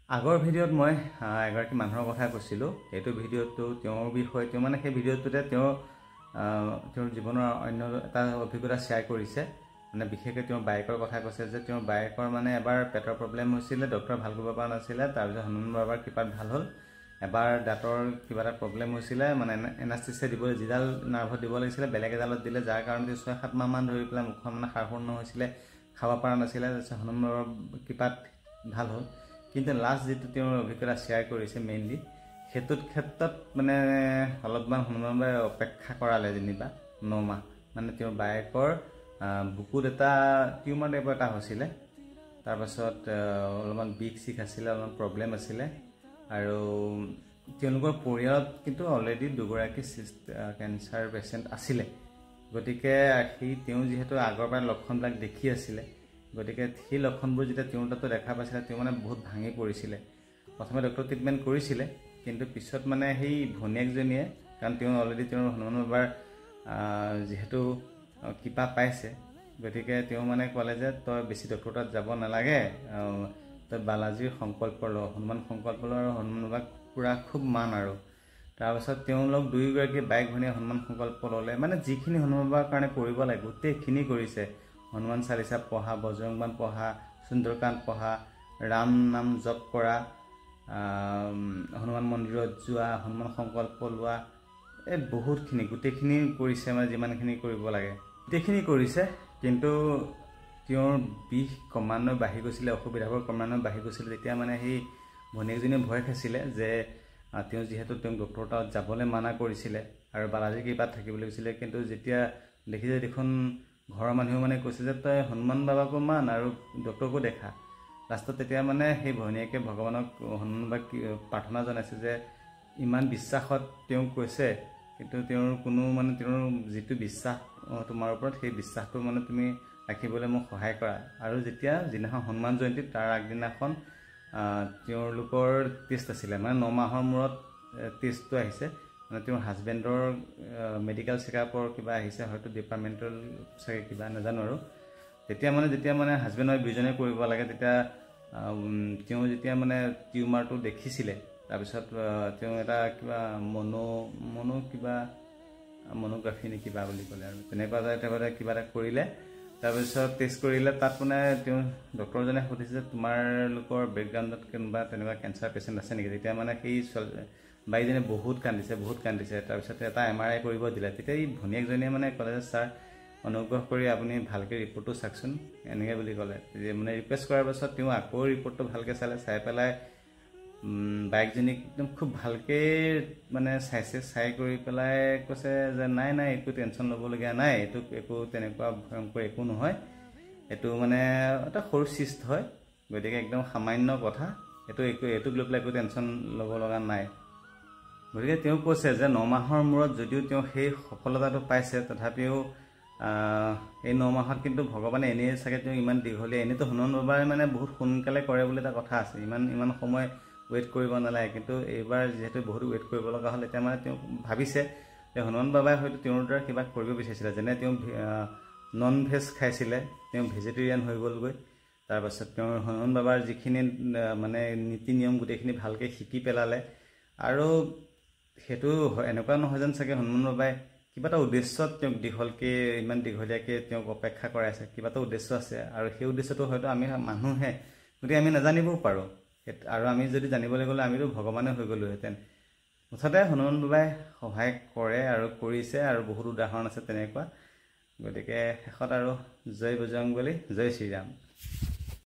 আগৰ ভিডিঅ'ত মই এগৰাকী মানুহৰ কথা কৈছিলোঁ। এইটো ভিডিঅ'টো তেওঁৰ বিষয়ে তেওঁ মানে সেই ভিডিঅ'টোতে তেওঁৰ জীৱনৰ অন্য এটা অভিজ্ঞতা শ্বেয়াৰ কৰিছে। মানে বিশেষকৈ তেওঁৰ বাইকৰ কথা কৈছে যে তেওঁৰ বাইকৰ মানে এবাৰ পেটৰ প্ৰব্লেম হৈছিলে, ডক্টৰে ভাল কৰিব পৰা নাছিলে। তাৰপিছত হনুমান বাবাৰ কৃপাত ভাল হ'ল। এবাৰ দাঁতৰ কিবা এটা প্ৰব্লেম হৈছিলে, মানে এনাষ্টেচিয়া দিবলৈ যিডাল নাৰ্ভত দিব লাগিছিলে বেলেগ এডালত দিলে, যাৰ কাৰণে 6-7 মাহমান ধৰি পেলাই মুখখন মানে সাৰপূৰ্ণ হৈছিলে, খাব পৰা নাছিলে। তাৰপিছত হনুমান বাবাৰ কৃপাত ভাল হ'ল। কিন্তু লাষ্ট যিটো তেওঁৰ অভিজ্ঞতা শ্বেয়াৰ কৰিছে মেইনলি সেইটোত ক্ষেত্ৰত মানে অলপমান হনুমান বাবাই অপেক্ষা কৰালে যেনিবা 9 মাহ। মানে তেওঁৰ বাইকৰ বুকুত এটা টিউমাৰ টাইপৰ এটা হৈছিলে। তাৰপাছত অলপমান বিষ আছিলে, অলপমান প্ৰব্লেম আছিলে। আৰু তেওঁলোকৰ পৰিয়ালত কিন্তু অলৰেডি 2গৰাকী কেঞ্চাৰ পেচেণ্ট আছিলে। গতিকে তেওঁ যিহেতু আগৰ পৰাই লক্ষণবিলাক দেখি আছিলে, গতিকে সেই লক্ষণবোৰ যেতিয়া তেওঁৰ তাতো দেখা পাইছিলে তেওঁ মানে বহুত ভাঙি পৰিছিলে। প্ৰথমে ডক্টৰ ট্ৰিটমেণ্ট কৰিছিলে, কিন্তু পিছত মানে সেই ভনীয়েকজনীয়ে, কাৰণ তেওঁ অলৰেডি তেওঁৰ হনুমান বাবাৰ যিহেতু কৃপা পাইছে, গতিকে তেওঁ মানে ক'লে যে তই বেছি ডক্টৰ তাত যাব নালাগে, তই বালাজীৰ সংকল্প ল, হনুমান সংকল্প ল, আৰু হনুমান বাবাক পুৰা খুব মান। আৰু তাৰপাছত তেওঁলোক 2গৰাকী বাইক ভনীয়ে হনুমান সংকল্প ল'লে। মানে যিখিনি হনুমান বাবাৰ কাৰণে কৰিব লাগে গোটেইখিনি কৰিছে। হনুমান চালিচা পঢ়া, বজৰংবাণ পঢ়া, সুন্দৰকাণ্ড পঢ়া, ৰাম নাম জপ কৰা, হনুমান মন্দিৰত যোৱা, হনুমান সংকল্প লোৱা, এই বহুতখিনি গোটেইখিনি কৰিছে। মানে যিমানখিনি কৰিব লাগে গোটেইখিনি কৰিছে। কিন্তু তেওঁৰ বিষ ক্ৰমান্বয়ে বাঢ়ি গৈছিলে, অসুবিধাবোৰ ক্ৰমান্বয়ে বাঢ়ি গৈছিলে। তেতিয়া মানে সেই ভনীয়েকজনীয়ে ভয় খাইছিলে যে তেওঁ যিহেতু তেওঁক ডক্টৰৰ তাত যাবলৈ মানা কৰিছিলে আৰু বালাজী কৃপাত থাকিবলৈ কৈছিলে, কিন্তু যেতিয়া দেখিছে দেখোন ঘৰৰ মানুহেও মানে কৈছে যে তই হনুমান বাবাকো মান আৰু ডক্টৰকো দেখা। লাষ্টত তেতিয়া মানে সেই ভনীয়েকে ভগৱানক হনুমান বাবাক প্ৰাৰ্থনা জনাইছে যে ইমান বিশ্বাসত তেওঁক কৈছে, কিন্তু তেওঁৰ কোনো মানে তেওঁৰ যিটো বিশ্বাস তোমাৰ ওপৰত, সেই বিশ্বাসটো মানে তুমি ৰাখিবলৈ মোক সহায় কৰা। আৰু যেতিয়া যিদিনাখন হনুমান জয়ন্তী তাৰ আগদিনাখন তেওঁলোকৰ টেষ্ট আছিলে, মানে 9 মাহৰ মূৰত টেষ্টটো আহিছে। মানে তেওঁৰ হাজবেণ্ডৰ মেডিকেল চেকআপৰ কিবা আহিছে, হয়তো ডিপাৰ্টমেণ্টেল চাগে কিবা নাজানো। আৰু যেতিয়া মানে হাজবেণ্ড আৰু দুইজনে কৰিব লাগে, তেতিয়া তেওঁ যেতিয়া মানে টিউমাৰটো দেখিছিলে, তাৰপিছত তেওঁ এটা কিবা মনোগ্ৰাফি নে কিবা বুলি ক'লে, আৰু তেনেকুৱা এটা কিবা এটা কৰিলে। তাৰপিছত টেষ্ট কৰিলে, তাত মানে তেওঁ ডক্টৰজনে সুধিছে যে তোমালোকৰ বেকগ্ৰাউণ্ডত কোনোবা তেনেকুৱা কেঞ্চাৰ পেচেণ্ট আছে নেকি। তেতিয়া মানে সেই বাইজনীয়ে বহুত কান্দিছে। তাৰপিছত এটা MRI কৰিব দিলে। তেতিয়া এই ভনীয়েকজনীয়ে মানে ক'লে যে ছাৰ অনুগ্ৰহ কৰি আপুনি ভালকৈ ৰিপৰ্টটো চাওকচোন, এনেকৈ বুলি ক'লে। মানে ৰিকুৱেষ্ট কৰাৰ পাছত তেওঁ আকৌ ৰিপৰ্টটো ভালকৈ চাই পেলাই বাইকজনীক একদম খুব ভালকৈ মানে চাই কৰি পেলাই কৈছে যে নাই একো টেনশ্যন ল'বলগীয়া নাই, এইটো একো তেনেকুৱা ভয়ংকৰ একো নহয়, এইটো মানে এটা সৰু চিষ্ট হয়, গতিকে একদম সামান্য কথা, এইটোক লৈ পেলাই একো টেনশ্যন ল'ব লগা নাই। গতিকে তেওঁ কৈছে যে 9 মাহৰ মূৰত যদিও তেওঁ সেই সফলতাটো পাইছে, তথাপিও এই 9 মাহত কিন্তু ভগৱানে এনেই চাগে তেওঁ ইমান দীঘলীয়া, এনেইতো হনুমান বাবাই মানে বহুত সোনকালে কৰে বুলি এটা কথা আছে, ইমান সময় ৱেইট কৰিব নালাগে। কিন্তু এইবাৰ যিহেতু বহুত ৱেইট কৰিব লগা হ'ল, এতিয়া মানে তেওঁ ভাবিছে যে হনুমান বাবাই হয়তো তেওঁৰ দ্বাৰা কিবা কৰিব বিচাৰিছিলে। যেনে তেওঁ নন ভেজ খাইছিলে, তেওঁ ভেজিটেৰিয়ান হৈ গ'লগৈ। তাৰপাছত তেওঁৰ হনুমান বাবাৰ যিখিনি মানে নীতি নিয়ম গোটেইখিনি ভালকৈ শিকি পেলালে। আৰু সেইটো এনেকুৱা নহয় যেন চাগে হনুমান বাবাই কিবা এটা উদ্দেশ্যত তেওঁক ইমান দীঘলীয়াকৈ তেওঁক অপেক্ষা কৰাই আছে, কিবা এটা উদ্দেশ্য আছে। আৰু সেই উদ্দেশ্যটো হয়তো আমি মানুহে গতিকে আমি নাজানিবও পাৰোঁ। আৰু আমি যদি জানিবলৈ গ'লে আমিতো ভগৱানে হৈ গ'লোহেঁতেন। মুঠতে হনুমান বাবাই সহায় কৰে আৰু কৰিছে, আৰু বহুত উদাহৰণ আছে তেনেকুৱা। গতিকে শেষত আৰু জয় বজৰংবলী, জয় শ্ৰীৰাম।